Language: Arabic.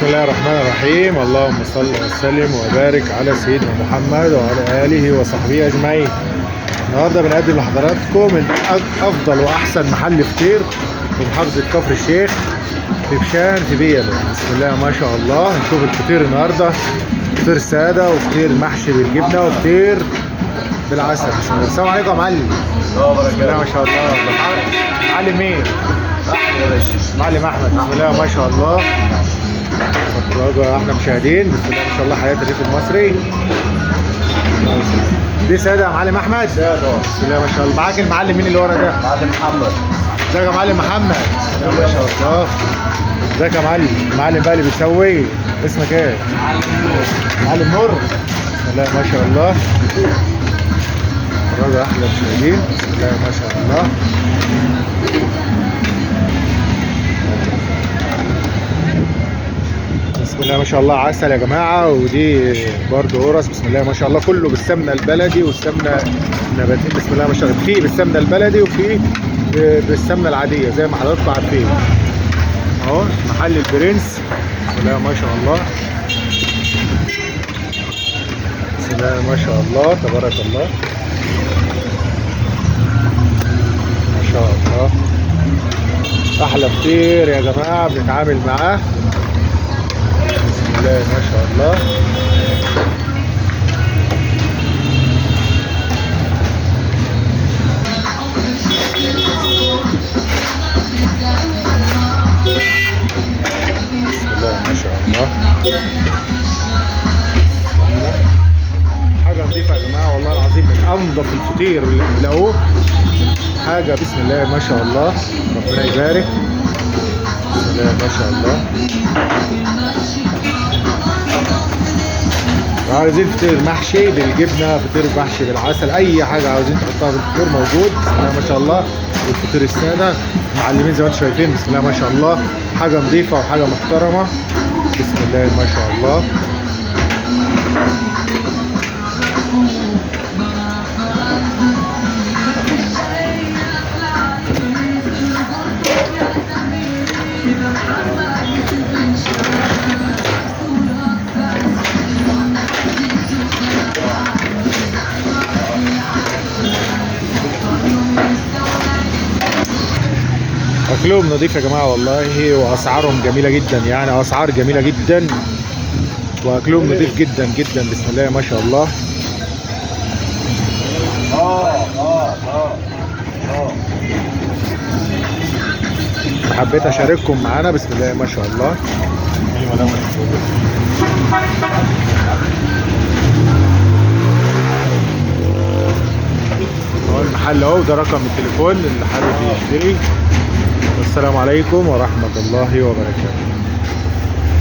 بسم الله الرحمن الرحيم. اللهم صل وسلم وبارك على سيدنا محمد وعلى آله وصحبه أجمعين. النهارده بنقدم لحضراتكم من أفضل وأحسن محل فطير في محافظة كفر الشيخ في بشان في بيلا. بسم الله ما شاء الله. هنشوف الفطير النهارده، فطير سادة وفطير محشي بالجبنة وفطير بالعسل. بسم الله. السلام عليكم يا معلم. بسم الله ما شاء الله. معلم مين؟ معلم أحمد. بسم الله ما شاء الله. احنا مشاهدين بسم الله ما شاء الله حياة الريف المصري. دي سادة يا معلم احمد. سادة بسم الله ما شاء الله. معاك المعلم مين اللي ورا ده؟ معلم محمد. ازيك يا معلم محمد؟ بسم الله ما شاء الله. ازيك يا معلم؟ المعلم بقى اللي بيسوي اسمك ايه؟ معلم نور. بسم الله ما شاء الله. الراجل احلى مشاهدين. بسم الله ما شاء الله. بسم الله ما شاء الله. عسل يا جماعه. ودي برضو قرص. بسم الله ما شاء الله. كله بالسمنه البلدي والسمنه النباتيه. بسم الله ما شاء الله. في بالسمنه البلدي وفي بالسمنه العاديه زي ما حضراتكم عارفين. اهو محل البرنس. بسم الله ما شاء الله. بسم الله ما شاء الله. تبارك الله ما شاء الله. احلى فطير يا جماعه بنتعامل معاه. بسم الله ما شاء الله. بسم الله ما شاء الله. حاجة نظيفة يا جماعة والله العظيم، من أنظف الفطير اللي بتلاقوه. حاجة بسم الله ما شاء الله. ربنا يبارك. بسم الله ما شاء الله. عايزين فطير محشي بالجبنه، فطير محشي بالعسل، اي حاجه عاوزين تحطها في الفطير موجود. بسم الله ما شاء الله. والفطير الساده معلمين زي ما انتم شايفين. بسم الله ما شاء الله. حاجه نظيفه وحاجه محترمه. بسم الله ما شاء الله. اكلهم نظيف يا جماعه والله، واسعارهم جميله جدا، يعني اسعار جميله جدا واكلهم نظيف جدا جدا. بسم الله ما شاء الله. حبيت اشارككم معانا. بسم الله ما شاء الله. هو المحل اهو، ده رقم التليفون اللي حابب يشتري. والسلام عليكم ورحمة الله وبركاته.